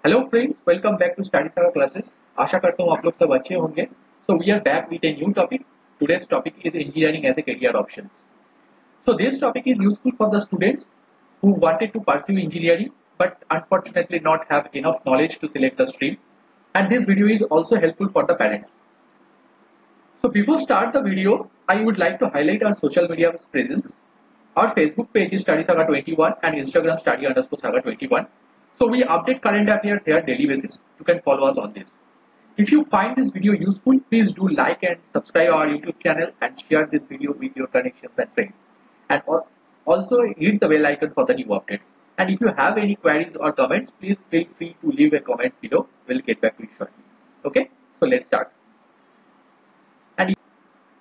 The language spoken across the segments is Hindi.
Hello friends, welcome back to study saga classes. आशा करता हूँ आप लोग सब अच्छे होंगे। So we are back with a new topic. Today's topic is engineering as a career options. So this topic is useful for the students who wanted to pursue engineering but unfortunately not have enough knowledge to select the stream. And this video is also helpful for the parents. So before start the video, I would like to highlight our social media presence. Our Facebook page is StudySaga21 and Instagram study_saga21. So we update current affairs here daily basis. You can follow us on this. If you find this video useful, please do like and subscribe our YouTube channel and share this video with your connections and friends. And also hit the bell icon for the new updates. And if you have any queries or comments, please feel free to leave a comment below. We'll get back to you shortly. Okay, so let's start. And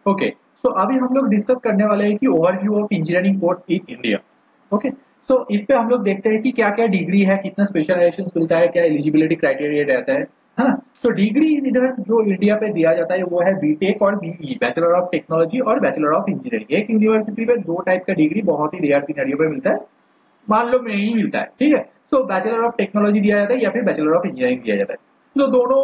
okay, so अभी हम लोग डिस्कस करने वाले हैं कि overview of engineering course in India. Okay, so इस पे हम लोग देखते हैं कि क्या क्या डिग्री है, कितना स्पेशलाइजेशन मिलता है, क्या एलिजिबिलिटी क्राइटेरिया रहता है ना। सो डिग्री इधर जो इंडिया पे दिया जाता है वो है बीटेक और बीई, बैचलर ऑफ टेक्नोलॉजी और बैचलर ऑफ इंजीनियरिंग। एक यूनिवर्सिटी पे दो टाइप का डिग्री बहुत ही रेयर सिनेरियो पे मिलता है, मान लो नहीं मिलता है, ठीक है। सो बैचलर ऑफ टेक्नोलॉजी दिया जाता है या फिर बैचलर ऑफ इंजीनियरिंग दिया जाता है। तो दोनों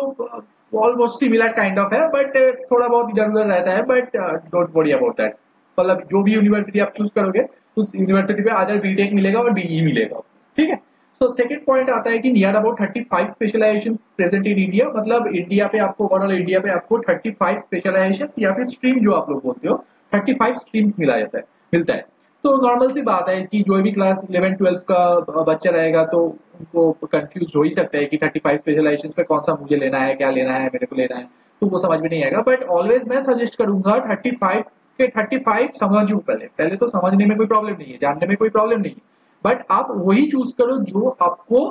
ऑलमोस्ट सिमिलर काइंड ऑफ है, बट थोड़ा बहुत इधर उधर रहता है, but don't worry about that. मतलब जो भी यूनिवर्सिटी आप चूज करोगे उस यूनिवर्सिटी पे आदर बीटेक मिलेगा और बीई मिलेगा, ठीक है। सो सेकंड पॉइंट आता है कि near about 35 specialisations present in India. मतलब इंडिया पे आपको ओवरऑल इंडिया पे आपको 35 स्पेशलाइजेशंस या फिर स्ट्रीम जो आप लोग बोलते हो 35 स्ट्रीम्स मिलता है। तो नॉर्मल सी बात है कि जो भी क्लास 11 12 का बच्चा रहेगा तो उनको कंफ्यूज हो ही सकता है कि 35 स्पेशलाइजेशंस पे कौन सा मुझे लेना है, क्या लेना है, मेरे को लेना है, तो वो समझ में नहीं आएगा। बट ऑलवेज मैं सजेस्ट करूंगा 35 के 35 समझो। पहले तो समझने में कोई प्रॉब्लम नहीं है, जानने में कोई प्रॉब्लम नहीं है, बट आप वही चूज करो जो आपको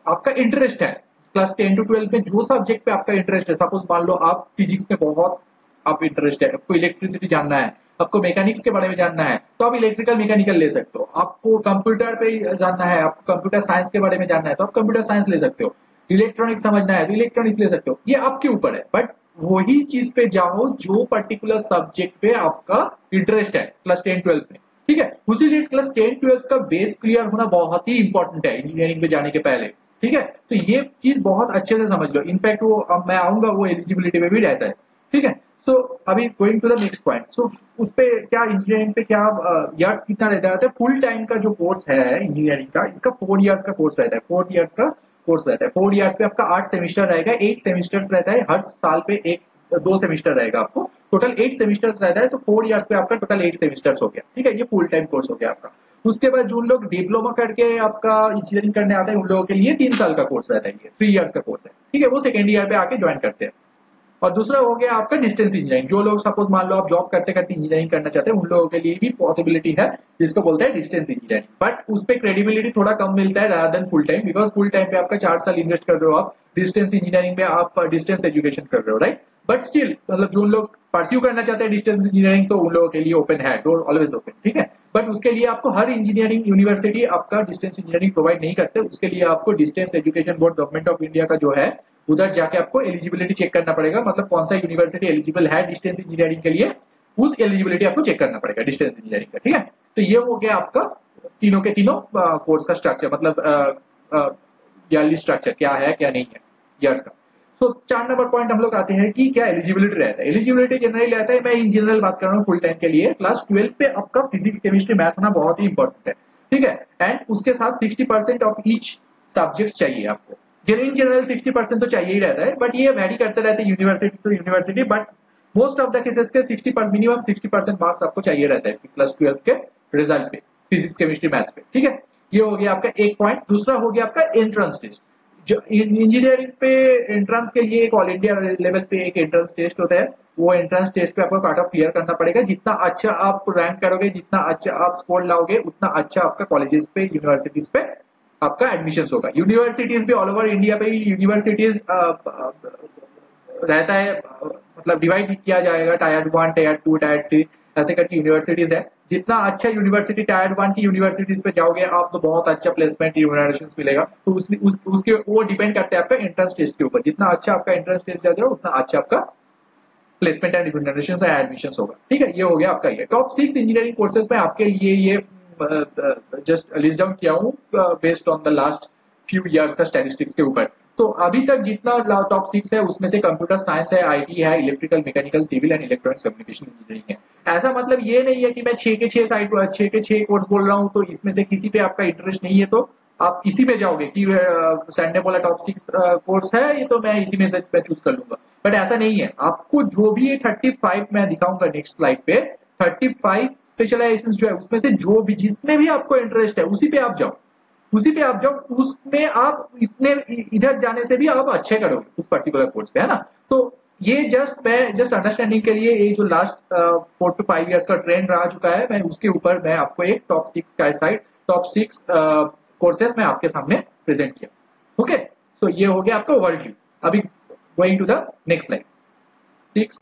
आपका इंटरेस्ट है। क्लास 10 to 12 में जो सब्जेक्ट पे आपका इंटरेस्ट है, सपोज मान लो आप फिजिक्स में बहुत आप इंटरेस्ट है, आपको इलेक्ट्रिसिटी जानना है, आपको मैकेनिक्स के बारे में जानना है, तो आप इलेक्ट्रिकल मैकेनिकल ले सकते हो। आपको कंप्यूटर पे जानना है, आपको कंप्यूटर साइंस के बारे में जानना है, तो आप कंप्यूटर साइंस ले सकते हो। इलेक्ट्रॉनिक्स समझना है तो इलेक्ट्रॉनिक्स ले सकते हो। ये आपके ऊपर है, बट वही चीज पे जाओ जो पर्टिकुलर सब्जेक्ट पे आपका इंटरेस्ट है क्लास 10 12 में, ठीक है। उसीलिए क्लास 10 12 का बेस क्लियर होना बहुत ही इंपॉर्टेंट है इंजीनियरिंग में जाने के पहले, ठीक है। तो ये चीज बहुत अच्छे से समझ लो। इनफैक्ट वो अब मैं आऊंगा वो एलिजिबिलिटी में भी रहता है, ठीक है। सो अभी going to the next point. So उस पे क्या इंजीनियरिंग पे क्या इयर्स कितना रहता है। फुल टाइम का जो कोर्स है इंजीनियरिंग का, इसका 4 इयर्स का कोर्स रहता है। 4 इयर्स का कोर्स रहता है। 4 इयर्स पे आपका 8 सेमिस्टर रहेगा, 8 सेमिस्टर्स रहता है। हर साल पे एक 2 सेमिस्टर रहेगा, आपको टोटल 8 सेमिस्टर्स रहता है। तो 4 इयर्स पे आपका टोटल 8 सेमिस्टर्स हो गया, ठीक है। ये फुल टाइम कोर्स हो गया आपका। उसके बाद जो लोग डिप्लोमा करके आपका इंजीनियरिंग करने आते हैं उन लोगों के लिए 3 साल का कोर्स रहता है, ये 3 इयर्स का कोर्स है, ठीक है। वो सेकेंड ईयर पे आके ज्वाइन करते हैं। और दूसरा हो गया आपका डिस्टेंस इंजीनियरिंग। जो लोग सपोज मान लो आप जॉब करते करते इंजीनियरिंग करना चाहते हैं उन लोगों के लिए भी पॉसिबिलिटी है, जिसको बोलते हैं डिस्टेंस इंजीनियरिंग। बट उस पर क्रेडिबिलिटी थोड़ा कम मिलता है rather than full time, because full time पे आपका 4 साल इन्वेस्ट कर रहे हो आप, डिस्टेंस इंजीनियरिंग में आप डिस्टेंस एजुकेशन कर रहे हो, राइट। बट स्टिल मतलब जो लोग परस्यू करना चाहते हैं डिस्टेंस इंजीनियरिंग तो उन लोगों के लिए ओपन है, डोर ऑलवेज ओपन, ठीक है। बट उसके लिए आपको हर इंजीनियरिंग यूनिवर्सिटी आपका डिस्टेंस इंजीनियरिंग प्रोवाइड नहीं करते। उसके लिए आपको distance education board government of India का जो है उधर जाके आपको एलिजिबिलिटी चेक करना पड़ेगा। मतलब कौन सा यूनिवर्सिटी एलिजिबल है डिस्टेंस इंजीनियरिंग के लिए, उस एलिजिबिलिटी आपको चेक करना पड़ेगा डिस्टेंस इंजीनियरिंग का, ठीक है। तो ये हो गया आपका तीनों के तीनों कोर्स का स्ट्रक्चर, मतलब ईयरली स्ट्रक्चर क्या है क्या नहीं है ईयर्स का। सो 4 नंबर पॉइंट हम लोग आते हैं कि क्या एलिजिबिलिटी रहता है। एलिजिबिलिटी जनरली रहता है, मैं इन जनरल बात कर रहा हूँ फुल टाइम के लिए, क्लास 12 पे आपका फिजिक्स केमिस्ट्री मैथ होना बहुत ही इंपॉर्टेंट है, ठीक है। एंड उसके साथ 60% ऑफ ईच सब्जेक्ट चाहिए आपको। इन जनरल 60% तो चाहिए ही रहता है, बट ये वैरी करते रहते हैं university to university. But most of the cases के 60% मिनिमम 60% मार्क्स आपको चाहिए रहता है क्लास 12 के रिजल्ट पे, फिजिक्स केमिस्ट्री मैथ्स पे, ठीक है। ये हो गया आपका एक पॉइंट। दूसरा हो गया आपका एंट्रेंस टेस्ट। जो इंजीनियरिंग पे एंट्रेंस के लिए एक ऑल इंडिया लेवल पे एक एंट्रेंस टेस्ट होता है। वो एंट्रेंस टेस्ट पे आपको कट ऑफ क्लियर करना पड़ेगा। जितना अच्छा आप रैंक करोगे, जितना अच्छा आप स्कोर लाओगे, उतना अच्छा आपका कॉलेजेस पे यूनिवर्सिटीज पे आपका एडमिशन होगा। यूनिवर्सिटीज भी ऑल ओवर इंडिया पे यूनिवर्सिटीज रहता है, मतलब डिवाइड किया जाएगा टायर 1 टायर 2 टायर 3 ऐसे करके यूनिवर्सिटीज है। जितना अच्छा यूनिवर्सिटी टायर 1 की यूनिवर्सिटीज पे जाओगे आप तो बहुत अच्छा प्लेसमेंट रिम्यूनरेशन मिलेगा। तो उसके वो डिपेंड करते हैं आपका एंट्रेंस टेस्ट के ऊपर। जितना अच्छा आपका एंट्रेंस टेस्ट जाता है उतना अच्छा आपका placement and remuneration and admission होगा, ठीक है। ये हो गया आपका ये टॉप 6 इंजीनियरिंग कोर्सेज में आपके लिए ये जस्ट लिस्ट डाउन किया हूँ based on the last few years का स्टैटिस्टिक्स के ऊपर। तो अभी तक जितना टॉप 6 है उसमें से कंप्यूटर साइंस है, आईटी है, electrical, mechanical, civil and electronics communication engineering है। ऐसा मतलब ये नहीं है कि मैं 6 के 6 कोर्स बोल रहा हूँ तो इसमें से किसी पे आपका इंटरेस्ट नहीं है तो आप इसी में जाओगे कि सैंड ने बोला टॉप 6 कोर्स है ये तो मैं इसी में से मैं चूज कर लूंगा। बट ऐसा नहीं है, आपको जो भी ये 35 मैं दिखाऊंगा नेक्स्ट स्लाइड पे, 35 स्पेशलाइजेशन जो है उसमें से जो भी जिसमें भी आपको इंटरेस्ट है उसी पे आप जाओ, उसी पे आप जाओ, उसमें आप इतने इधर जाने से भी आप अच्छे करोगे उस पर्टिकुलर कोर्स पे, है ना। तो ये जस्ट अंडरस्टैंडिंग के लिए ये जो लास्ट 4 to 5 इयर्स का ट्रेंड रह चुका है, मैं उसके ऊपर मैं आपको एक टॉप 6 का साइड टॉप 6 कोर्सेस मैं आपके सामने प्रेजेंट किया। ओके, तो ये हो गया आपका ओवरव्यू। अभी going to the next slide 6।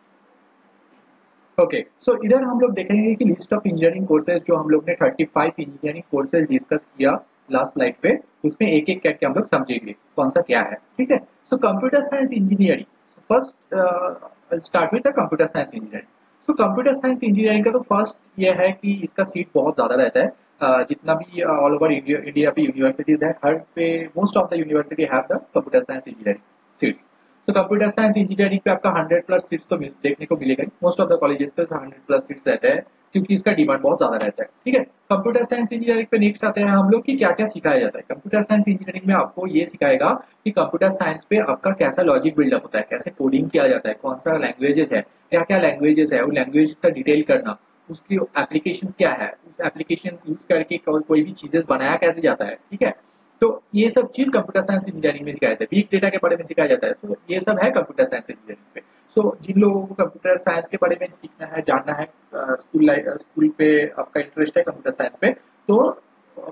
Okay, so इधर हम लोग देखेंगे कि लिस्ट ऑफ इंजीनियरिंग कोर्सेज जो हम लोग ने 35 इंजीनियरिंग कोर्सेज डिस्कस किया लास्ट स्लाइड पे, उसमें एक एक करके हम लोग समझेंगे कौन सा क्या है, ठीक है। So computer science engineering, first start with the computer science engineering. So computer science engineering का तो फर्स्ट ये है कि इसका सीट बहुत ज़्यादा रहता है। जितना भी ऑल ओवर इंडिया पे यूनिवर्सिटीज है, हर पे most of the university have the computer science engineering seats. तो कंप्यूटर साइंस इंजीनियरिंग पे आपका 100+ सीट्स तो देखने को मिलेगा, मोस्ट ऑफ द कॉलेजेस पे 100+ सीट्स रहता है क्योंकि इसका डिमांड बहुत ज्यादा रहता है, ठीक है। कंप्यूटर साइंस इंजीनियरिंग पे नेक्स्ट आते हैं हम लोग कि क्या क्या सिखाया जाता है। कंप्यूटर साइंस इंजीनियरिंग में आपको ये सिखाएगा कि कंप्यूटर साइंस पे आपका कैसा लॉजिक बिल्डअप होता है, कैसे कोडिंग किया जाता है, कौन सा लैंग्वेजेस है, क्या क्या लैंग्वेजेस है, वो लैंग्वेज का डिटेल करना, उसकी एप्लीकेशंस क्या है, उस एप्लीकेशंस यूज करके कोई भी चीजें बनाया कैसे जाता है, ठीक है। तो ये सब चीज कंप्यूटर साइंस इंजीनियरिंग में सिखाया जाता है। बिग डेटा के बारे में सिखाया जाता है, तो ये सब है कंप्यूटर साइंस इंजीनियरिंग पे। सो जिन लोगों को कंप्यूटर साइंस के बारे में सीखना है, जानना है, स्कूल पे आपका इंटरेस्ट है कंप्यूटर साइंस पे, तो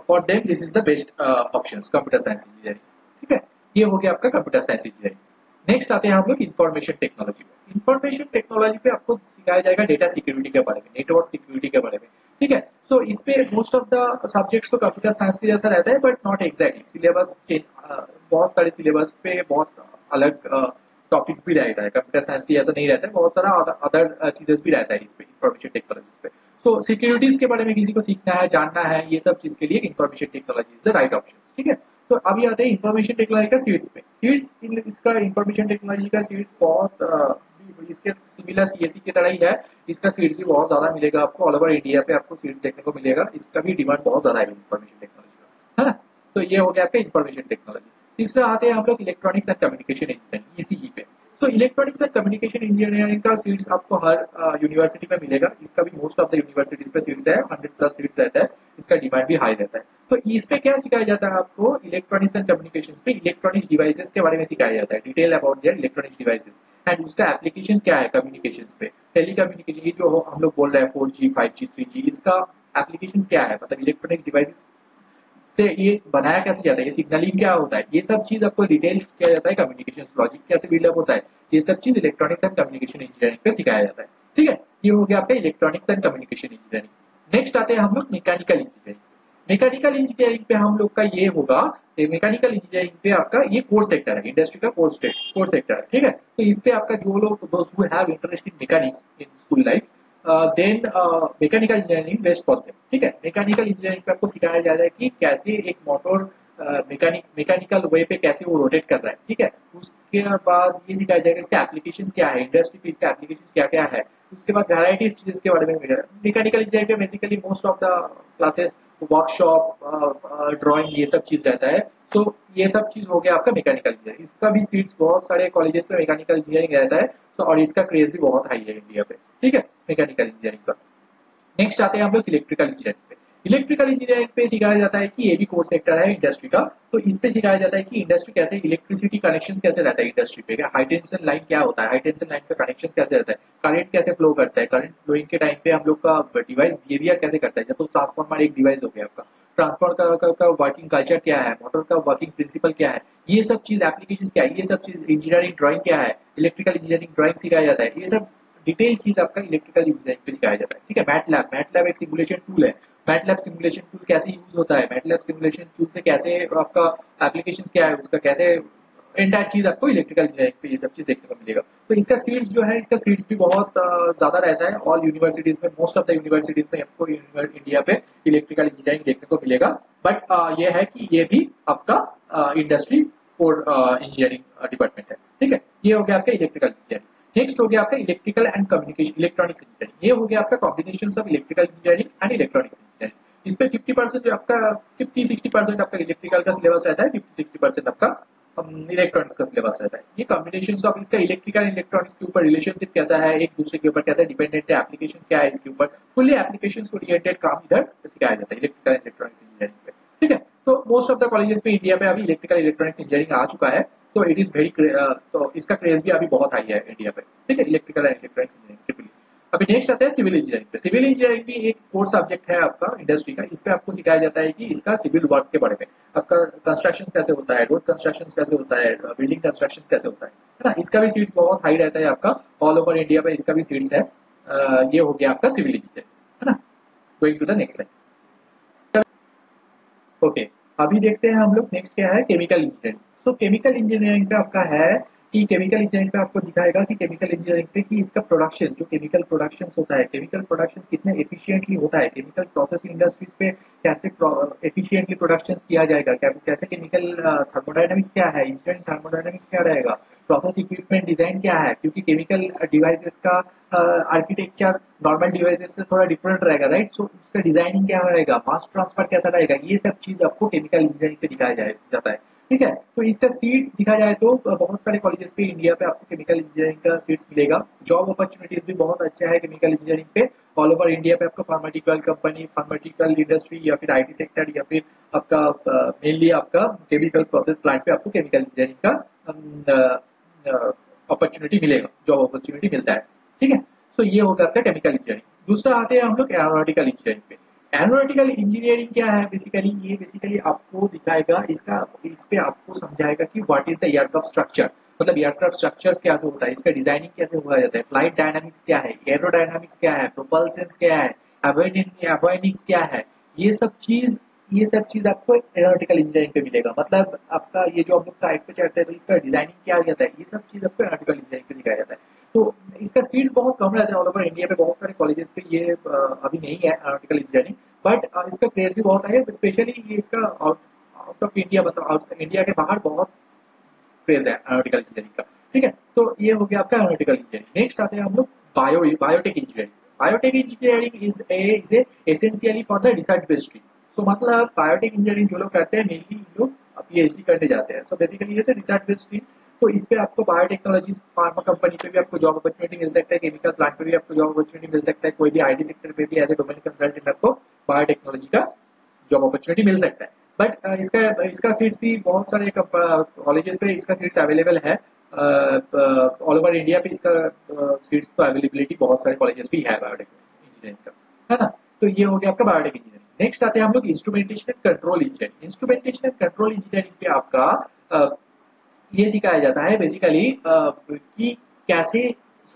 for them this is the best option computer science engineering, ठीक है। ये हो गया आपका कंप्यूटर साइंस इंजीनियरिंग। नेक्स्ट आते हैं हम लोग इंफॉर्मेशन टेक्नोलॉजी पे। इंफॉर्मेशन टेक्नोलॉजी पे आपको सिखाया जाएगा डेटा सिक्योरिटी के बारे में, नेटवर्क सिक्योरिटी के बारे में, ठीक है। सो इस पे मोस्ट ऑफ द सब्जेक्ट्स तो कंप्यूटर साइंस के जैसा रहता है बट नॉट एग्जैक्टली। सिलेबस बहुत सारे सिलेबस पे बहुत अलग टॉपिक्स भी रहता है, कंप्यूटर साइंस की जैसा नहीं रहता है, बहुत सारा अदर चीजेस भी रहता है इस पे इंफॉर्मेशन टेक्नोलॉजी पे। तो सिक्योरिटीज के बारे में किसी को सीखना है, जानना है, ये सब चीज के लिए information technology is the right option, ठीक है। तो अभी आते हैं इंफॉर्मेशन टेक्नोलॉजी का सीट्स पे। सीट्स इसका इंफॉर्मेशन टेक्नोलॉजी का सीट्स बहुत इसके सिमिलर सीएससी की तरह ही है। इसका सीट्स भी बहुत ज्यादा मिलेगा आपको, ऑल ओवर इंडिया पे आपको सीट्स देखने को मिलेगा। इसका भी डिमांड बहुत ज्यादा है इंफॉर्मेशन टेक्नोलॉजी का, है ना। तो ये हो गया आपका इंफॉर्मेशन टेक्नोलॉजी। तीसरा आते हैं हम लोग electronics and communication engineering, ECE पे। तो इलेक्ट्रॉनिक्स एंड कम्युनिकेशन इंजीनियरिंग का सीट्स आपको हर यूनिवर्सिटी में मिलेगा। इसका भी मोस्ट ऑफ द यूनिवर्सिटीज पे सीट्स है, 100+ सीट्स रहता है। इसका डिमांड भी हाई रहता है। तो इस पे क्या सिखाया जाता है आपको, इलेक्ट्रॉनिक्स एंड कम्युनिकेशन पे इलेक्ट्रॉनिक्स डिवाइसेस के बारे में सिखाया जाता है, detail about their electronics devices and उसका एप्लीकेशन क्या है कम्युनिकेशन पे। टेलीकम्युनिकेशन, ये जो हम लोग बोल रहे हैं 4G 5G 3G, इसका एप्लीकेशन क्या है, मतलब इलेक्ट्रॉनिक्स डिवाइसेस से ये बनाया कैसे जाता है, ये सिग्नलिंग क्या होता है, ये सब चीज आपको डिटेल किया जाता है। कम्युनिकेशन लॉजिक कैसे बिल्डअप होता है, ये सब चीज इलेक्ट्रॉनिक्स एंड कम्युनिकेशन इंजीनियरिंग पे सिखाया जाता है, ठीक है। ये हो गया आपका electronics and communication engineering. Next आते हैं हम लोग मैकेनिकल इंजीनियरिंग। मैकेनिकल इंजीनियरिंग पे हम लोग का ये होगा, मैकेनिकल इंजीनियरिंग पे आपका ये कोर सेक्टर है, इंडस्ट्री का कोर सेक्टर है, ठीक है। तो इस पे आपका जो लोग दोस्त who have interest in mechanics in school life, then mechanical engineering best for them, ठीक है। मैकेनिकल इंजीनियरिंग पे आपको सिखाया जा रहा है कि कैसे एक मोटर मैकेनिकल वे पे कैसे वो रोटेट कर रहा है, ठीक है। उसके बाद ये सिखाया जाएगा इसके एप्लीकेशंस क्या है, इंडस्ट्री पे इसके एप्लीकेशंस क्या क्या है। उसके बाद वैराइटीज चीज के बारे में मिलेगा। मैकेनिकल इंजीनियरिंग पे basically most of the classes workshop drawing ये सब चीज रहता है। तो ये सब चीज हो गया आपका मैकेनिकल इंजीनियरिंग। इसका भी सीट्स बहुत सारे कॉलेजेस पे मैकेनिकल इंजीनियरिंग रहता है, तो और इसका क्रेज भी बहुत हाई है इंडिया पे, ठीक है, मैकेनिकल इंजीनियरिंग का। नेक्स्ट आते हैं हम लोग इलेक्ट्रिकल इंजीनियरिंग पे। इलेक्ट्रिकल इंजीनियरिंग पे सिखाया जाता है कि ये भी कोर सेक्टर है इंडस्ट्री का। तो इस पे सिखाया जाता है कि इंडस्ट्री कैसे, इलेक्ट्रिसिटी कनेक्शन कैसे रहता है इंडस्ट्री पे, हाई टेंशन लाइन क्या होता है, हाई टेंशन लाइन का कनेक्शन कैसे रहता है, करंट कैसे फ्लो करता है, करंट फ्लोइंग के टाइम पे हम लोग का डिवाइस बिहेवियर कैसे करता है। जब तो ट्रांसफॉर्मर एक डिवाइस हो गया आपका, ट्रांसफॉर्मर का वर्किंग कल्चर क्या है, मोटर का वर्किंग प्रिंसिपल क्या है, ये सब चीज एप्लीकेशन क्या है, ये सब चीज इंजीनियरिंग ड्राइंग क्या है, इलेक्ट्रिकल इंजीनियरिंग ड्राइंग सिखाया जाता है। ये सब डिटेल चीज आपका इलेक्ट्रिकल इंजीनियरिंग पे सिखाया जाता है, ठीक है। मैटलैब एक सिमुलेशन टूल है। मैटलैब सिमुलेशन टूल कैसे यूज होता है, मैटलैब सिमुलेशन टूल से कैसे आपका एप्लीकेशन क्या है, उसका कैसे एंटायर चीज आपको इलेक्ट्रिकल इंजीनियरिंग पे ये सब चीज देखने को मिलेगा। तो इसका सीट्स जो है, इसका सीट्स भी बहुत ज्यादा रहता है ऑल यूनिवर्सिटीज में, मोस्ट ऑफ द यूनिवर्सिटीज में आपको इंडिया पे इलेक्ट्रिकल इंजीनियरिंग देखने को मिलेगा। बट ये है कि ये भी आपका इंडस्ट्री और इंजीनियरिंग डिपार्टमेंट है। ठीक है, ये हो गया आपका इलेक्ट्रिकल इंजीनियरिंग। नेक्स्ट हो गया आपका electrical and communication electronics engineering. ये हो गया आपका combination of electrical engineering and electronics engineering. इस पे 50% आपका 50-60% आपका इलेक्ट्रिकल का सिलेबस रहता है, 50-60% आपका इलेक्ट्रॉनिक्स का सिलेबस रहता है। ये कॉम्बिनेशन ऑफ इसका इलेक्ट्रिकल इलेक्ट्रॉनिक्स के ऊपर रिलेशनशिप कैसा है, एक दूसरे के ऊपर कैसे डिपेंडेंट है, एप्लीकेशन क्या है इसके ऊपर, फुल्ली एप्लीकेशन ओरिएंटेड काम इधर सिखाया जाता है इलेक्ट्रिकल इलेक्ट्रॉनिक्स इंजीनियरिंग पे। ठीक है, तो मोस्ट ऑफ द कॉलेजेस में इंडिया में अभी इलेक्ट्रिकल इलेक्ट्रॉनिक्स इंजीनियरिंग आ चुका है, तो इट इज वेरी तो इसका क्रेज भी अभी बहुत हाई है इंडिया पे। ठीक है, इलेक्ट्रिकल एंड इलेक्ट्रॉनिक्स इंजीनियरिंग। अभी नेक्स्ट आता है सिविल इंजीनियरिंग पे। सिविल इंजीनियरिंग भी एक कोर सब्जेक्ट है आपका इंडस्ट्री का। इस पे आपको सिखाया जाता है कि इसका सिविल वर्क के बारे में, आपका कंस्ट्रक्शन कैसे होता है, रोड कंस्ट्रक्शन कैसे होता है, बिल्डिंग कंस्ट्रक्शन कैसे होता है ना। इसका भी सीट्स बहुत हाई रहता है आपका, ऑल ओवर इंडिया पे इसका भी सीट्स है। ये हो गया आपका सिविल इंजीनियरिंग, है ना। Going to the next line. Okay, अभी देखते हैं हम लोग नेक्स्ट क्या है, chemical engineering. So chemical engineering पे आपका है कि केमिकल इंजीनियरिंग पे आपको दिखाएगा कि केमिकल इंजीनियरिंग पे कि इसका प्रोडक्शन, जो केमिकल प्रोडक्शन होता है, केमिकल प्रोडक्शन कितने एफिशिएंटली होता है, केमिकल प्रोसेसिंग इंडस्ट्रीज पे कैसे एफिशिएंटली प्रोडक्शन किया जाएगा, कैसे केमिकल थर्मोडायनामिक्स क्या है, इंजीनियरिंग थर्मोडायनामिक्स क्या रहेगा, प्रोसेस इक्विपमेंट डिजाइन क्या है, क्योंकि केमिकल डिवाइसेस का आर्किटेक्चर नॉर्मल डिवाइसेस से थोड़ा डिफरेंट रहेगा, राइट। सो उसका डिजाइनिंग क्या रहेगा, मास ट्रांसफर कैसा रहेगा, ये सब चीज आपको केमिकल इंजीनियरिंग पे दिखाया जाता है। ठीक है, तो इसका सीट्स दिखा जाए तो बहुत सारे कॉलेजेस पे इंडिया पे आपको केमिकल इंजीनियरिंग का सीट्स मिलेगा। जॉब अपॉर्चुनिटीज भी बहुत अच्छा है केमिकल इंजीनियरिंग पे। ऑल ओवर इंडिया पे आपको फार्मास्यूटिकल कंपनी, फार्मास्यूटिकल इंडस्ट्री या फिर आईटी सेक्टर या फिर आपका मेनली आपका केमिकल प्रोसेस प्लांट पे आपको केमिकल इंजीनियरिंग का अपॉर्चुनिटी मिलेगा, जॉब अपॉर्चुनिटी मिलता है। ठीक है, सो ये होगा आपका केमिकल इंजीनियरिंग। दूसरा आते हैं हम लोग एरोनॉटिकल इंजीनियरिंग पे। एरोनॉटिकल इंजीनियरिंग क्या है, बेसिकली ये बेसिकली आपको दिखाएगा इसका, इस पे आपको समझाएगा कि what is the aircraft structure, मतलब एयरक्राफ्ट स्ट्रक्चर्स क्या होता है, इसका डिजाइनिंग कैसे हुआ जाता है, फ्लाइट डायनामिक्स क्या है, एरोडायनामिक्स क्या है, प्रोपल्शन क्या है, एवियोनिक्स क्या है, ये सब चीज ये सब चीज आपको एरोनॉटिकल इंजीनियरिंग पे मिलेगा। मतलब आपका ये जो हम लोग साइड पे चढ़ते हैं तो इसका डिजाइनिंग क्या जाता है, ये सब चीज आपको एरोनॉटिकल इंजीनियरिंग पे सिखाया जाता है। तो इसका सीट्स बहुत कम रहते हैं ऑल ओवर इंडिया पे, बहुत सारे कॉलेजेस पे ये अभी नहीं है एरोनॉटिकल इंजीनियरिंग, बट इसका क्रेज भी बहुत है, स्पेशली ये इसका आउट ऑफ इंडिया, मतलब आउट इंडिया के बाहर बहुत क्रेज है एरोनॉटिकल इंजीनियरिंग का। ठीक है, तो ये हो गया आपका एरोनॉटिकल इंजीनियरिंग। नेक्स्ट आते हैं हम लोग biotech engineering. Biotech engineering is essentially for the research based stream. तो मतलब बायोटेक इंजीनियरिंग जो लोग करते हैं मेनली लोग पीएचडी करने जाते हैं। सो बेसिकली ये रिसर्च बेस्ड स्ट्रीम, तो इस पे आपको बायोटेक्नोलॉजी फार्मा कंपनी पे भी आपको जॉब अपॉर्चुनिटी मिल सकता है, केमिकल प्लांट पे भी आपको जॉब अपॉर्चुनिटी मिल सकता है, कोई भी आईटी सेक्टर पे भी एज ए डोमेन कंसल्टेंट आपको बायोटेक्नोलॉजी का जॉब अपॉर्चुनिटी मिल सकता है। बट इसका इसका सीट्स भी बहुत सारे कॉलेजेस पे इसका सीट्स अवेलेबल है, ऑल ओवर इंडिया पे इसका सीट्स का अवेलेबिलिटी बहुत सारे कॉलेजेस भी है बायोटेक इंजीनियरिंग का, है ना। तो ये हो गया आपका बायोटेक इंजीनियरिंग। नेक्स्ट आते हैं हम लोग instrumentation and control engineering. Instrumentation and control engineering पे आपका ये सिखाया जाता है बेसिकली कि कैसे,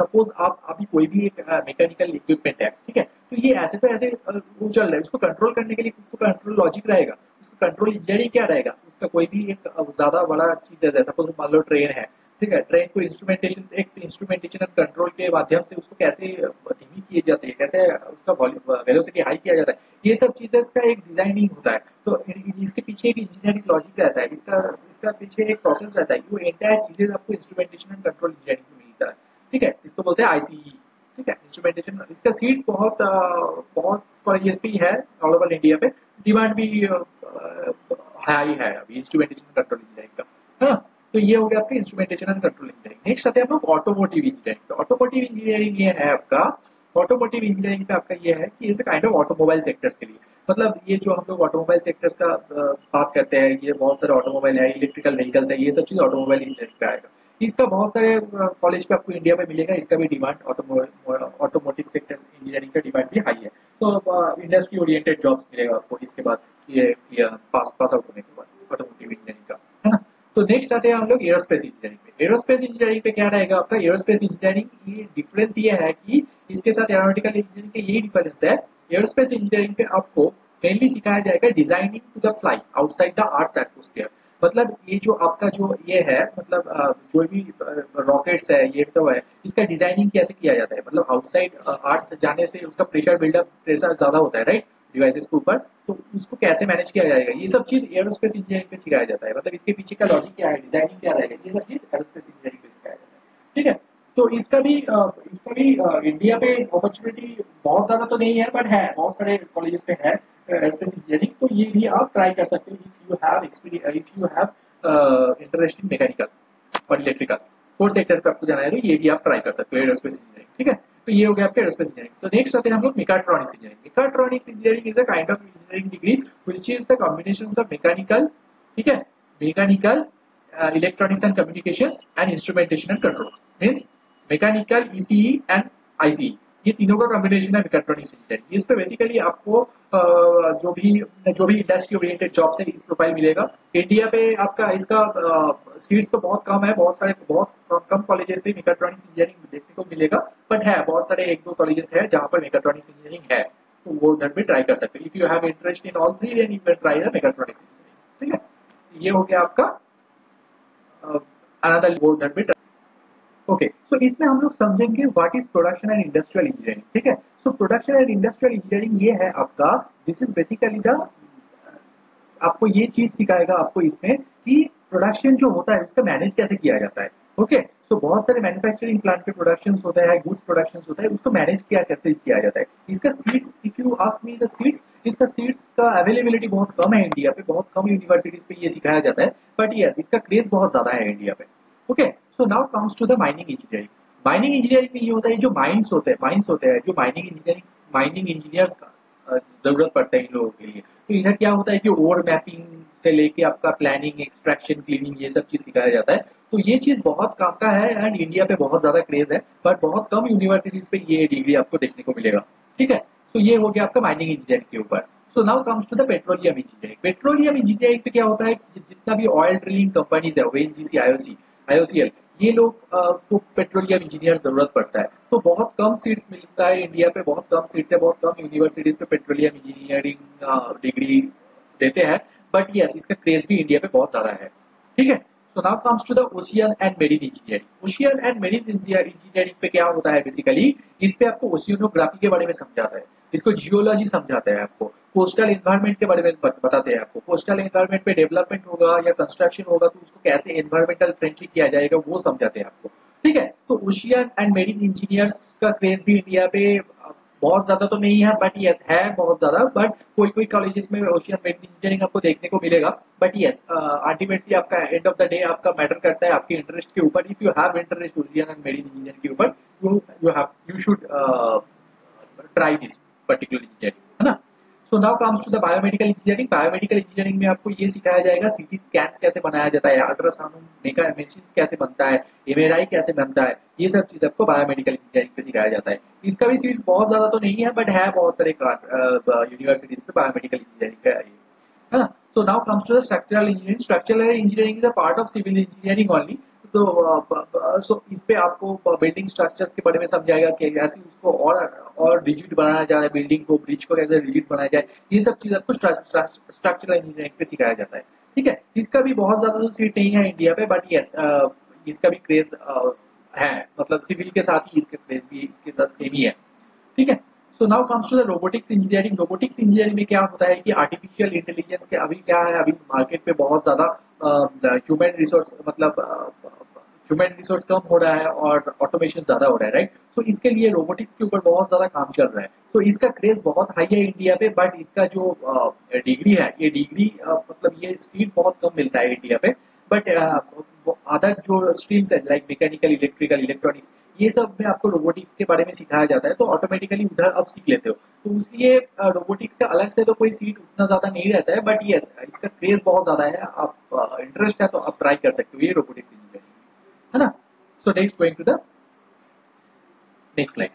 सपोज आप अभी कोई भी एक मैकेनिकल इक्विपमेंट है, ठीक है, तो ये ऐसे तो ऐसे वो चल रहा है, उसको कंट्रोल करने के लिए कुछ तो कंट्रोल लॉजिक रहेगा, उसका कंट्रोल इंजीनियरिंग क्या रहेगा, उसका कोई भी एक ज्यादा बड़ा चीज है, सपोज मान लो ट्रेन है, ठीक है, ट्रेन को इंस्ट्रूमेंटेशन एंड कंट्रोल के माध्यम से उसको कैसे धीमी की जाती है, कैसे उसका वेलोसिटी हाई किया जाता है, ये सब चीजें का एक डिजाइनिंग होता है। तो इसके पीछे एक इंजीनियरिंग लॉजिक रहता है, इसका इसका पीछे एक प्रोसेस रहता है, वो एंटायर चीजें आपको इंस्ट्रूमेंटेशन एंड कंट्रोल इंजीनियरिंग में मिलता है। ठीक है, इसको बोलते हैं आईसीई। ठीक है, इंस्ट्रूमेंटेशन, इसका सीट्स बहुत बहुत कॉलेजेस भी है ऑल ओवर इंडिया पे, डिमांड भी हाई है अभी इंस्ट्रूमेंटेशन कंट्रोल इंजीनियरिंग का, है ना। तो ये हो गया आपका instrumentation and control engineering. Next आते हैं हम लोग ऑटोमोटिव इंजीनियरिंग। ऑटोमोटिव इंजीनियरिंग ये है आपका, ऑटोमोटिव इंजीनियरिंग पे आपका ये है कि is kind of automobile sectors के लिए, मतलब ये जो हम लोग ऑटोमोबाइल सेक्टर्स का बात करते हैं, ये बहुत सारे ऑटोमोबाइल है, इलेक्ट्रिकल व्हीकल्स है, ये सब चीज ऑटोमोबाइल इंजीनियरिंग पे आएगा। इसका बहुत सारे कॉलेज पे आपको इंडिया में मिलेगा, इसका भी डिमांड ऑटोमोटिव सेक्टर इंजीनियरिंग का डिमांड भी हाई है। तो इंडस्ट्री ओरिएंटेड जॉब्स मिलेगा आपको इसके बाद, ये पास आउट होने के बाद ऑटोमोटिव इंजीनियरिंग का, है ना। तो नेक्स्ट आते हैं हम लोग एरोस्पेस इंजीनियरिंग पे। एरोस्पेस इंजीनियरिंग पे क्या रहेगा आपका, एरोस्पेस इंजीनियरिंग ये डिफरेंस ये है कि इसके साथ एरोनॉटिकल इंजीनियरिंग के यही डिफरेंस है, एरोस्पेस इंजीनियरिंग पे आपको मेनली सिखाया जाएगा designing to the fly outside the earth atmosphere. मतलब ये जो आपका जो ये है, मतलब जो भी रॉकेट्स है ये तो है, इसका डिजाइनिंग कैसे किया जाता है, मतलब आउटसाइड अर्थ जाने से उसका प्रेशर बिल्डअप प्रेशर ज्यादा होता है, राइट। डिवाइसेस के ऊपर, तो उसको कैसे मैनेज किया जाएगा, ये सब चीज एरोस्पेस इंजीनियरिंग पे सिखाया जाता है। मतलब इसके पीछे का लॉजिक क्या है, डिजाइनिंग क्या रहेगा, ये सब चीज एरोस्पेस इंजीनियरिंग पे सिखाया जाता है। ठीक है, तो इसका भी इंडिया पे अपॉर्चुनिटी बहुत ज्यादा तो नहीं है, बट है, बहुत सारे कॉलेजेस पे है एरोस्पेस इंजीनियरिंग। तो ये भी आप ट्राई कर सकते हो if you have experience, if you have interest in mechanical और इलेक्ट्रिकल, फोर्थ सेक्टर पे आपको जाना है तो ये भी आप ट्राई कर सकते हो एरोस्पेस इंजीनियरिंग। ठीक है, तो ये हो गया आपका एरोस्पेस इंजीनियरिंग। तो नेक्स्ट आते हैं हम लोग mechatronics engineering. Mechatronics engineering is a kind of engineering degree which is the combination of mechanical, ठीक है, mechanical, electronics and communication and instrumentation and control, means mechanical, ECE and ICE, ये तीनों का कॉम्बिनेशन है मेकाट्रॉनिक्स इंजीनियरिंग। इस पे बेसिकली आपको जो भी इंडस्ट्री ओरिएंटेड जॉब्स है इस प्रोफाइल मिलेगा। इंडिया पे आपका इसका सीट्स तो बहुत कम है, बहुत कम कॉलेजेस पे मेकाट्रॉनिक्स इंजीनियरिंग देखने को मिलेगा, बट है बहुत सारे एक दो कॉलेजेस है जहाँ पर मेकाट्रॉनिक्स इंजीनियरिंग है, तो वो उधर भी ट्राई कर सकते हैं। If you have interest in all three then you can try the mechatronics engineering. ठीक है, ये हो गया आपका अनदर वो उधर भी। ओके, सो इसमें हम लोग समझेंगे what is production and industrial engineering. ठीक है, so production and industrial engineering ये है आपका, दिस इज बेसिकली द, आपको ये चीज सिखाएगा आपको इसमें कि प्रोडक्शन जो होता है उसका मैनेज कैसे किया जाता है। ओके, सो बहुत सारे मैन्युफैक्चरिंग प्लांट पे प्रोडक्शन होता है, गुड्स प्रोडक्शन होता है, उसको मैनेज किया कैसे किया जाता है। इसका seats, if you ask me the seats, इसका सीट्स का अवेलेबिलिटी बहुत कम है इंडिया पे, बहुत कम यूनिवर्सिटीज पे ये सिखाया जाता है, बट यस इसका क्रेज बहुत ज्यादा है इंडिया पे। Okay, so now comes to the mining engineering. Mining engineering में ये होता है जो माइंस होते हैं, जो माइनिंग इंजीनियरिंग, माइनिंग इंजीनियर्स का जरूरत पड़ता है इन लोगों के लिए। तो इधर क्या होता है कि ओवर मैपिंग से लेके आपका प्लानिंग, एक्सट्रैक्शन, क्लीनिंग, ये सब चीज सिखाया जाता है। तो ये चीज बहुत काम का है एंड इंडिया पे बहुत ज्यादा क्रेज है, बट बहुत कम यूनिवर्सिटीज पे ये डिग्री आपको देखने को मिलेगा। ठीक है, तो ये हो गया आपका माइनिंग इंजीनियरिंग के ऊपर। So now comes to the petroleum engineering. Petroleum engineering पे क्या होता है, जितना भी ऑयल ड्रिलिंग कंपनीज है, ओएनजीसी, आईओसीएल, ये लोग को पेट्रोलियम इंजीनियर जरूरत पड़ता है। तो बहुत कम सीट्स मिलता है इंडिया पे, बहुत कम सीट्स है, बहुत कम यूनिवर्सिटीज पे पेट्रोलियम इंजीनियरिंग डिग्री देते हैं, बट यस इसका क्रेज भी इंडिया पे बहुत ज्यादा है। ठीक है, so now comes to the ocean and marine engineering. Ocean and marine engineering पे क्या होता है बेसिकली, इस पे आपको ओशियनोग्राफी के बारे में समझाता है, इसको जियोलॉजी समझाता है, आपको कोस्टल एनवायरनमेंट के बारे में बताते हैं, आपको कोस्टल एनवायरनमेंट पे डेवलपमेंट होगा या कंस्ट्रक्शन होगा तो उसको कैसे एनवायरमेंटल फ्रेंडली किया जाएगा वो समझाते हैं आपको। ठीक है, तो ओशियन एंड मेरीन इंजीनियर्स का क्रेज भी इंडिया पे बहुत ज्यादा तो नहीं है, बट यस है बहुत ज्यादा, बट कोई कोई कॉलेजेस में ओशियन मेरीन इंजीनियरिंग आपको देखने को मिलेगा। बट यस अल्टीमेटली आपका एंड ऑफ द डे आपका मैटर करता है आपके इंटरेस्ट के ऊपर। If you have interest ocean and marine engineering के ऊपर, you should try this particular engineering, है ना। So now comes to the biomedical engineering. Biomedical engineering में आपको ये सिखाया जाएगा सीटी स्कैन कैसे बनाया जाता है, अल्ट्रासाउंड मेगा मशीन कैसे बनता है, एमआरआई कैसे बनता है, ये सब चीज आपको बायोमेडिकल इंजीनियरिंग पे सिखाया जाता है। इसका भी सीट्स बहुत ज्यादा तो नहीं है, बट है बहुत सारे यूनिवर्सिटीज पे बायोमेडिकल इंजीनियरिंग का है ना। So now comes to the structural engineering. Structural engineering is a part of civil engineering only. तो सो इस पे आपको बिल्डिंग स्ट्रक्चर्स के बारे में समझाएगा कि ऐसे उसको और रिजिड बनाया जाए, बिल्डिंग को, ब्रिज को कैसे रिजिड बनाया जाए, ये सब चीज आपको स्ट्रक्चरल इंजीनियरिंग पे सिखाया जाता है। ठीक है, इसका भी बहुत ज्यादा तो सीट नहीं है इंडिया पे, बट यस इसका भी क्रेज है, मतलब सिविल के साथ ही इसका क्रेज भी इसके साथ सेम ही है। ठीक है, so now comes to the robotics engineering. Robotics engineering में क्या होता है कि आर्टिफिशियल इंटेलिजेंस के अभी क्या है, अभी मार्केट पे बहुत ज्यादा ह्यूमन रिसोर्स, मतलब ह्यूमन रिसोर्स कम हो रहा है और ऑटोमेशन ज्यादा हो रहा है, राइट। तो इसके लिए रोबोटिक्स के ऊपर बहुत ज्यादा काम चल रहा है, तो इसका क्रेज बहुत हाई है इंडिया पे। बट इसका जो डिग्री है, ये डिग्री मतलब ये सीट बहुत कम मिलता है इंडिया पे। बट अदर जो स्ट्रीम्स है लाइक मैकेनिकल, इलेक्ट्रिकल, इलेक्ट्रॉनिक्स, ये सब में आपको रोबोटिक्स के बारे में सिखाया जाता है, तो ऑटोमेटिकली उधर आप सीख लेते हो। तो इसलिए रोबोटिक्स का अलग से तो कोई सीट उतना ज्यादा नहीं रहता है, बट यस इसका क्रेज बहुत ज्यादा है। आप इंटरेस्ट है तो आप ट्राई कर सकते हो ये रोबोटिक्स इंजीनियरिंग, है ना। So next going to the next slide.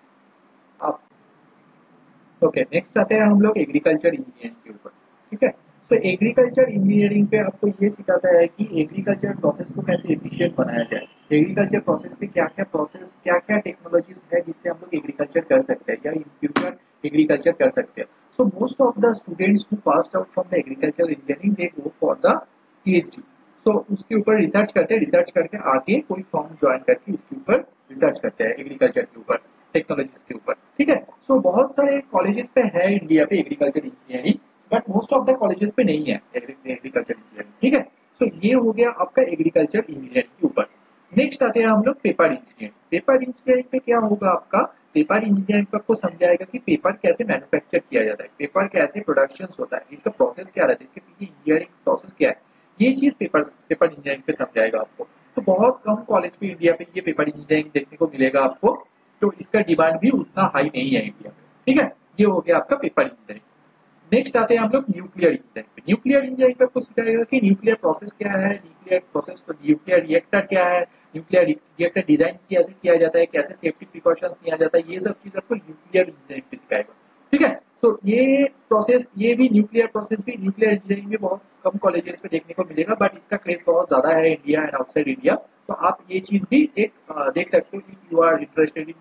आप ओके, नेक्स्ट आते हैं हम लोग एग्रीकल्चर इंजीनियरिंग के ऊपर। ठीक है, तो एग्रीकल्चर इंजीनियरिंग पे आपको ये सिखाता है कि एग्रीकल्चर प्रोसेस को कैसे एफिशिएंट बनाया जाए। एग्रीकल्चर प्रोसेस पे क्या क्या प्रोसेस, क्या क्या टेक्नोलॉजीज है जिससे हम लोग एग्रीकल्चर कर सकते हैं या इन फ्यूचर एग्रीकल्चर कर सकते हैं। So most of the students who passed out from the agriculture engineering they go for the PhD. So उसके ऊपर रिसर्च करते हैं, रिसर्च करके आगे कोई फॉर्म ज्वाइन करके उसके ऊपर रिसर्च करते हैं एग्रीकल्चर के ऊपर। टेक्नोलॉजीज के ऊपर, ठीक है। सो बहुत सारे कॉलेजेस पे है इंडिया पे agriculture engineering, but most of the colleges पे नहीं है एग्रीकल्चर इंजीनियरिंग, ठीक है। सो ये हो गया आपका एग्रीकल्चर इंजीनियरिंग के ऊपर। नेक्स्ट आते हैं हम लोग पेपर इंजीनियरिंग। पेपर इंजीनियरिंग पे क्या होगा आपका, पेपर इंजीनियरिंग पे आपको समझाएगा कि पेपर कैसे मैन्युफैक्चर किया जाता है, पेपर कैसे प्रोडक्शन होता है, इसका प्रोसेस क्या रहता है, इसके पीछे इंजीनियरिंग प्रोसेस क्या है, ये चीज पेपर पेपर इंजीनियरिंग पे समझाएगा आपको। तो बहुत कम कॉलेज पे इंडिया पे ये पेपर इंजीनियरिंग देखने को मिलेगा आपको, तो इसका डिमांड भी उतना हाई नहीं है इंडिया में, ठीक है। ये हो गया आपका पेपर इंजीनियरिंग। नेक्स्ट आते हैं हम लोग न्यूक्लियर इंजीनियरिंग पे। न्यूक्लियर इंजीनियरिंग पे आपको सिखाएगा कि न्यूक्लियर प्रोसेस क्या है, न्यूक्लियर प्रोसेस न्यूक्लियर रिएक्टर क्या है, न्यूक्लियर रिएक्टर डिजाइन कैसे किया जाता है, कैसे सेफ्टी प्रिकॉशंस लिया जाता है, ये सब चीज आपको न्यूक्लियर इंजीनियरिंग पे सिखाएगा, ठीक है। तो ये प्रोसेस, ये भी न्यूक्लियर प्रोसेस भी न्यूक्लियर इंजीनियरिंग में बहुत कम कॉलेजेस में देखने को मिलेगा, बट इसका क्रेज बहुत ज्यादा है इंडिया एंड आउटसाइड इंडिया। तो आप ये चीज भी एक देख सकते हो कि you are interested in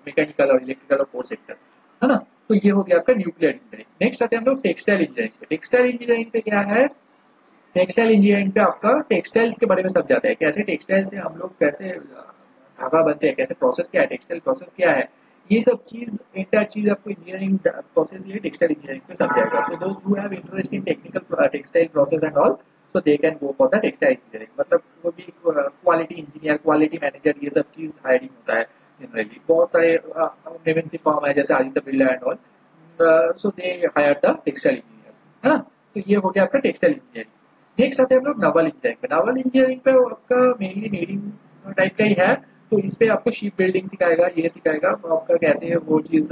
mechanical और इलेक्ट्रिकल और कोर सेक्टर, है ना। तो ये हो गया आपका न्यूक्लियर इंजीनियरिंग। नेक्स्ट आते हैं हम लोग टेक्सटाइल इंजीनियरिंग पे। टेक्सटाइल इंजीनियरिंग पे क्या है, टेक्सटाइल इंजीनियरिंग पे आपका टेक्सटाइल्स के बारे में सब जाता है, कैसे टेक्सटाइल से हम लोग कैसे धागा बनते हैं, कैसे प्रोसेस क्या है, टेक्सटाइल प्रोसेस क्या है, ये सब चीज इंटर चीज आपको इंजीनियरिंग प्रोसेस ये टेक्सटाइल इंजीनियरिंग में समझाएगा। So those who have interest in technical textile process and all, so they can go for the textile engineering. मतलब वो भी क्वालिटी इंजीनियर, क्वालिटी मैनेजर, ये सब चीज हायरिंग होता है जनरली। बहुत सारे एमएनसी फर्म है जैसे Aditya Birla and all, so they hire the textile engineers, है ना। तो ये हो गया आपका टेक्सटाइल इंजीनियरिंग। नेक्स्ट आते हैं हम लोग नवल इंजीनियरिंग पे। नवल इंजीनियरिंग पे आपका मेनली मीडिंग टाइप का ही है, तो इस पे आपको शिप बिल्डिंग सिखाएगा, ये सिखाएगा आपका कैसे वो चीज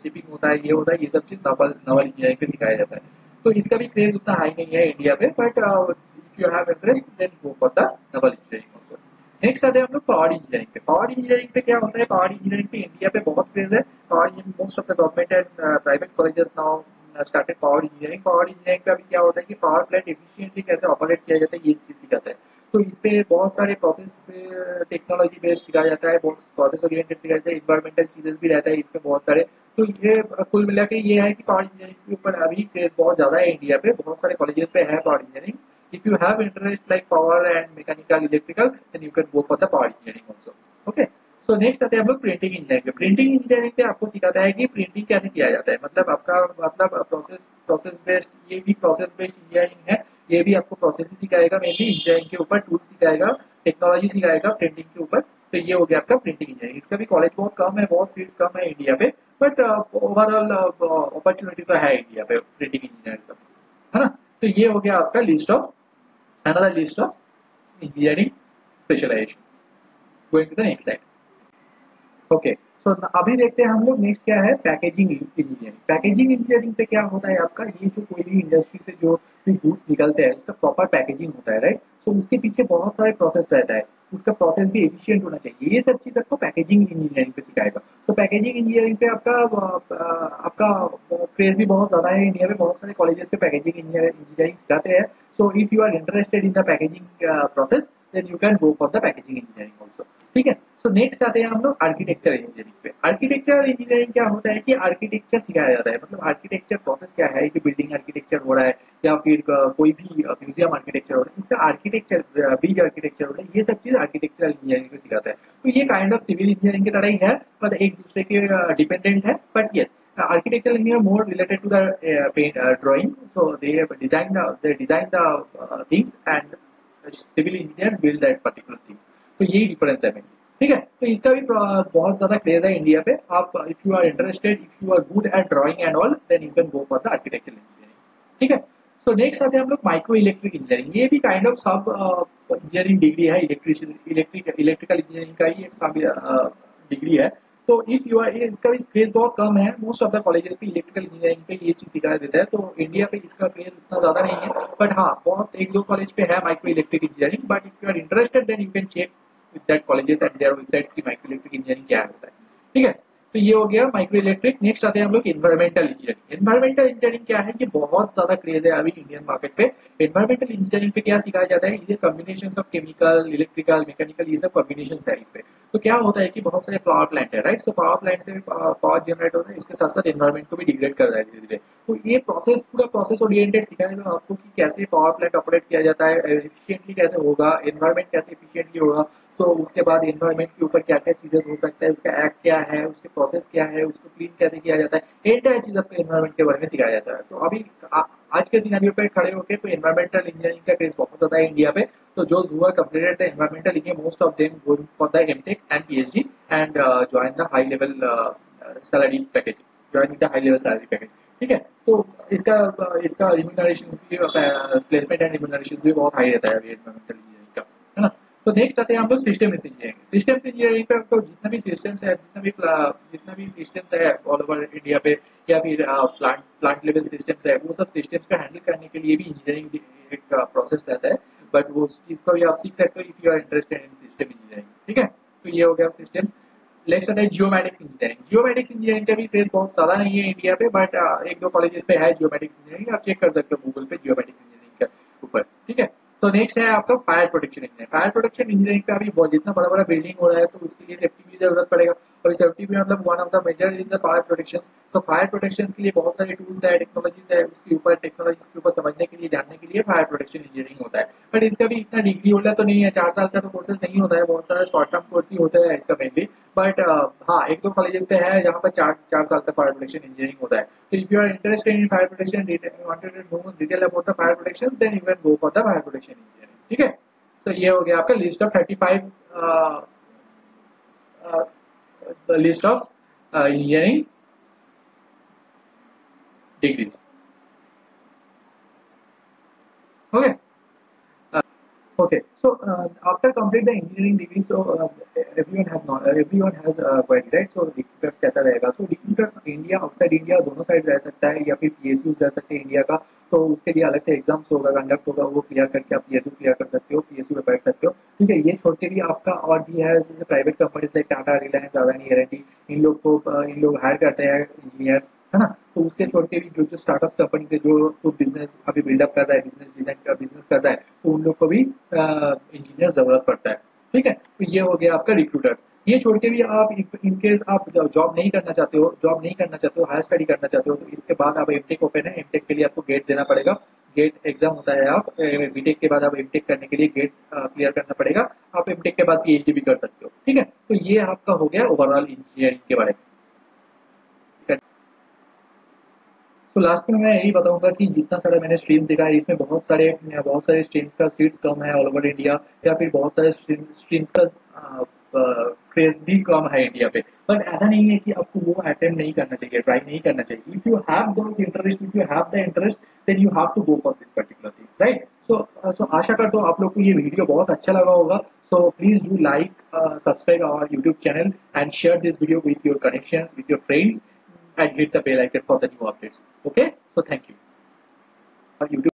शिपिंग होता है, ये होता है, ये सब चीज नवल नवल इंजीनियरिंग पे सिखाया जाता है। तो इसका भी क्रेज उतना हाई नहीं है इंडिया पे, but if you have interest then go for the naval engineering also. Next आते हैं हम लोग पावर इंजीनियरिंग पे। पावर इंजीनियरिंग पे क्या होता है, पावर इंजीनियरिंग पे इंडिया पे बहुत क्रेज है। Power engineering most of the government and private colleges now started power engineering. Power engineering का भी क्या होता है कि पावर प्लांट एफिशिएंटली कैसे ऑपरेट किया जाता है, ये चीज सिखाता है। तो इस पे बहुत सारे प्रोसेस पे टेक्नोलॉजी बेस्ड सिखाया जाता है, बहुत प्रोसेस ओरिएंटेड सिखाया जाता है, इन्वायरमेंटल चीजेस भी रहता है इसमें बहुत सारे। तो ये कुल मिला के ये है कि पावर इंजीनियरिंग के ऊपर अभी क्रेज बहुत ज्यादा है इंडिया पे, बहुत सारे कॉलेजेस पे है power engineering. If you have interest like power and mechanical, electrical, then you can go for the power engineering also. Okay. So next आते हैं हम लोग प्रिंटिंग इंजीनियरिंग पे। प्रिंटिंग इंजीनियरिंग पे आपको सिखाता है कि प्रिंटिंग कैसे किया जाता है, मतलब आपका मतलब प्रोसेस बेस्ड, ये भी प्रोसेस बेस्ड इंजीनियरिंग है। ये भी आपको प्रोसेस ही सिखाएगा, मेनली इंजीनियरिंग के ऊपर टूल सिखाएगा, टेक्नोलॉजी सिखाएगा प्रिंटिंग के ऊपर। तो ये हो गया आपका प्रिंटिंग इंजीनियरिंग। इसका भी कॉलेज बहुत कम है, बहुत सीट्स कम है इंडिया पे, बट ओवरऑल अपॉर्चुनिटी तो है इंडिया पे प्रिंटिंग इंजीनियरिंग का, है ना। तो ये हो गया आपका list of another list of engineering specializations. Going to the next slide. Okay. सो अभी देखते हैं हम लोग नेक्स्ट क्या है, पैकेजिंग इंजीनियरिंग। पैकेजिंग इंजीनियरिंग पे क्या होता है आपका, ये जो कोई भी इंडस्ट्री से जो भी गुड्स निकलते हैं उसका प्रॉपर पैकेजिंग होता है, राइट। तो उसके पीछे बहुत सारे प्रोसेस रहता है, उसका प्रोसेस भी एफिशिएंट होना चाहिए, ये सब चीज आपको पैकेजिंग इंजीनियरिंग पे सिखाएगा। तो पैकेजिंग इंजीनियरिंग पे आपका क्रेज भी बहुत ज्यादा है इंडिया में, बहुत सारे कॉलेजेस पे पैकेजिंग इंजीनियरिंग सिखाते हैं। So if you are interested in the packaging process then you can go for the packaging engineering also, ठीक है। सो नेक्स्ट आते हैं हम लोग आर्किटेक्चर इंजीनियरिंग पे। आर्किटेक्चर इंजीनियरिंग क्या होता है कि आर्किटेक्चर सिखाया जाता है, मतलब आर्किटेक्चर प्रोसेस क्या है कि बिल्डिंग आर्किटेक्चर हो रहा है या फिर कोई भी म्यूजियम आर्किटेक्चर हो रहा है, इसका आर्किटेक्चर ब्रिज आर्किटेक्चर हो रहा है, ये सब चीज आर्किटेक्चरल इंजीनियरिंग को सिखाता है। तो ये काइंड ऑफ सिविल इंजीनियरिंग की तरह ही है, मतलब एक दूसरे के डिपेंडेंट है, but yes architectural engineer more related to the paint drawing, so they have designed the things and civil engineers build that particular things। तो यही डिफरेंस है मेरी, ठीक है। तो इसका भी बहुत ज्यादा क्रेज है इंडिया पे। आप if you are interested, if you are good at drawing and all, then you can go for the architectural engineering, ठीक है। सो नेक्स्ट आते हैं हम लोग माइक्रो इलेक्ट्रिक इंजीनियरिंग। ये भी काइंड ऑफ सब इंजीनियरिंग डिग्री है, इलेक्ट्रिकल इंजीनियरिंग का ही एक सब डिग्री है। तो इफ यू आर, इसका भी क्रेज बहुत कम है, मोस्ट ऑफ द कॉलेजेस पे इलेक्ट्रिकल इंजीनियरिंग पे ये चीज सिखाया देता है। तो इंडिया पे इसका क्रेज उतना ज्यादा नहीं है, बट हाँ बहुत एक दो कॉलेज पे है micro electric engineering. But if you are interested then you can check with that colleges and their websites की माइक्रो इलेक्ट्रिक इंजीनियरिंग क्या होता है, ठीक है। तो ये हो गया माइक्रो इलेक्ट्रिक। नेक्स्ट आते हैं हम लोग एनवायरमेंटल इंजीनियरिंग। एनवायरमेंटल इंजीनियरिंग क्या है, ये बहुत ज्यादा क्रेज है अभी इंडियन मार्केट पे। एनवायरमेंटल इंजीनियरिंग पे क्या सिखाया जाता है, ये combination of chemical, electrical, mechanical, ये सब कॉम्बिनेशन है इसमें। तो क्या होता है कि बहुत सारे पावर प्लांट है, राइट। सो पावर प्लांट से पावर जनरेट होता है, इसके साथ साथ एनवायरमेंट को भी डिग्रेड कर रहा है धीरे धीरे। तो ये प्रोसेस पूरा प्रोसेस ओरिएंटेड सिखाएगा आपको कि कैसे पावर प्लांट ऑपरेट किया जाता है, एफिशिएंटली कैसे होगा, एनवायरमेंट कैसे एफिशिएंटली होगा। तो उसके बाद एनवायरनमेंट के ऊपर क्या क्या चीजें हो सकता है, उसका एक्ट क्या है, उसके प्रोसेस क्या है, उसको क्लीन कैसे किया जाता है, एंटायर चीज आपको एनवायरनमेंट के बारे में सिखाया जाता है। तो अभी आज के सिनेरियो पे खड़े होकर तो एनवायरमेंटल इंजीनियरिंग का क्रेज बहुत ज्यादा है इंडिया पे। तो जो हुआ completed the environmental engineer, most of them going for the MTech and PhD and join the high level salary package, join the high level salary package. ठीक है, तो इसका इसका रिम्यूनरेशन भी, प्लेसमेंट एंड रिम्यूनरेशन भी बहुत हाई रहता है अभी एनवायरमेंटल इंजीनियरिंग का, है ना। तो नेक्स्ट आते हैं हम लोग सिस्टम इंजीनियरिंग। सिस्टम इंजीनियरिंग पे आपको जितना भी सिस्टम्स है, जितना भी सिस्टम्स है ऑल ओवर इंडिया पे, या फिर प्लांट लेवल सिस्टम्स है, वो सब सिस्टम्स को हैंडल करने के लिए भी इंजीनियरिंग एक प्रोसेस रहता है। बट वो चीज को भी आप सीख सकते हो if you are interested in system engineering. ठीक है, तो ये हो गया सिस्टम्स। नेक्स्ट आता है जियोमेटिक्स इंजीनियरिंग। जियोमेटिक्स इंजीनियरिंग का भी क्रेज बहुत ज्यादा नहीं है इंडिया पे, बट एक दो कॉलेजेस पे है जियोमेटिक्स इंजीनियरिंग, आप चेक कर सकते हो गूगल पे जियोमेटिक्स इंजीनियरिंग के ऊपर। ठीक है, तो नेक्स्ट है आपका fire protection engineering. Fire protection engineering का भी बहुत, जितना बड़ा बड़ा बिल्डिंग हो रहा है तो उसके लिए सेफ्टी की जरूरत पड़ेगा, और सेफ्टी भी मतलब one of the major is the fire protection. तो फायर प्रोटेक्शन के लिए बहुत सारे टूल्स है, टेक्नोलॉजीज है, उसके ऊपर टेक्नोलॉजीज के ऊपर समझने के लिए, जानने के लिए फायर प्रोटेक्शन इंजीनियरिंग होता है। बट इसका भी इतना डिग्री होल्डर तो नहीं है, 4 साल का तो कोर्सेज नहीं होता है, बहुत सारा शॉर्ट टर्म कोर्स ही होता है इसका मेनली। बट हाँ, एक दो कॉलेजेस पे है जहाँ पर चार चार साल तक फायर प्रोटेक्शन इंजीनियरिंग होता है। तो if you are interested in fire protection, wanted to know detail about the fire protection, then you can go for the fire protection engineering. ठीक है, तो ये हो गया आपका list of 35 list of engineering degrees. Okay, okay, so after complete the engineering degree, so everyone has query, right? So recruiters कैसा रहेगा? So recruiters India, outside India दोनों साइड रह सकता है, या फिर पीएसयू रह सकते हैं इंडिया का। तो उसके लिए अलग से एग्जाम्स होगा, कंडक्ट होगा, वो क्लियर करके आप पीएसयू क्लियर कर सकते हो, पीएसयू में बैठ सकते हो। ठीक है, ये छोड़ के भी आपका और भी है private companies like Tata, Reliance, Adani, L&T, इन लोग को इन लोग हायर करते हैं इंजीनियर्स, है ना। तो उसके छोड़ के भी जो जो स्टार्टअप कंपनी से जो बिजनेस अभी बिल्डअप कर रहा है, बिजनेस डिजाइन का बिजनेस कर रहा है, तो उन लोग को भी इंजीनियर जरूरत पड़ता है। ठीक है, तो ये हो गया आपका रिक्रूटर्स। ये छोड़ के भी आप इनकेस आप जॉब नहीं करना चाहते हो, हायर स्टडी करना चाहते हो, तो इसके बाद आप एमटेक ओपन है, एमटेक के लिए आपको गेट देना पड़ेगा। गेट एग्जाम होता है, आप बीटेक के बाद आप एमटेक करने के लिए गेट क्लियर करना पड़ेगा। आप एमटेक के बाद पीएचडी भी कर सकते हो। ठीक है, तो ये आपका हो गया ओवरऑल इंजीनियरिंग के बारे में। तो लास्ट में मैं यही बताऊंगा कि जितना सारा मैंने स्ट्रीम देखा है, इसमें बहुत सारे स्ट्रीम्स का सीट्स कम है ऑल ओवर इंडिया, या फिर बहुत सारे स्ट्रीम्स का क्रेज भी कम है इंडिया पे। बट ऐसा नहीं है कि आपको वो अटेम्प्ट नहीं करना चाहिए, ट्राई नहीं करना चाहिए। If you have those interest, if you have the interest, then you have to go for this particular things, right. So आशा करता हूँ आप लोग को ये वीडियो बहुत अच्छा लगा होगा। So please do like, subscribe our YouTube channel and share this video with your connections, with your friends, and hit the bell icon for the new updates. Okay, so thank you. YouTube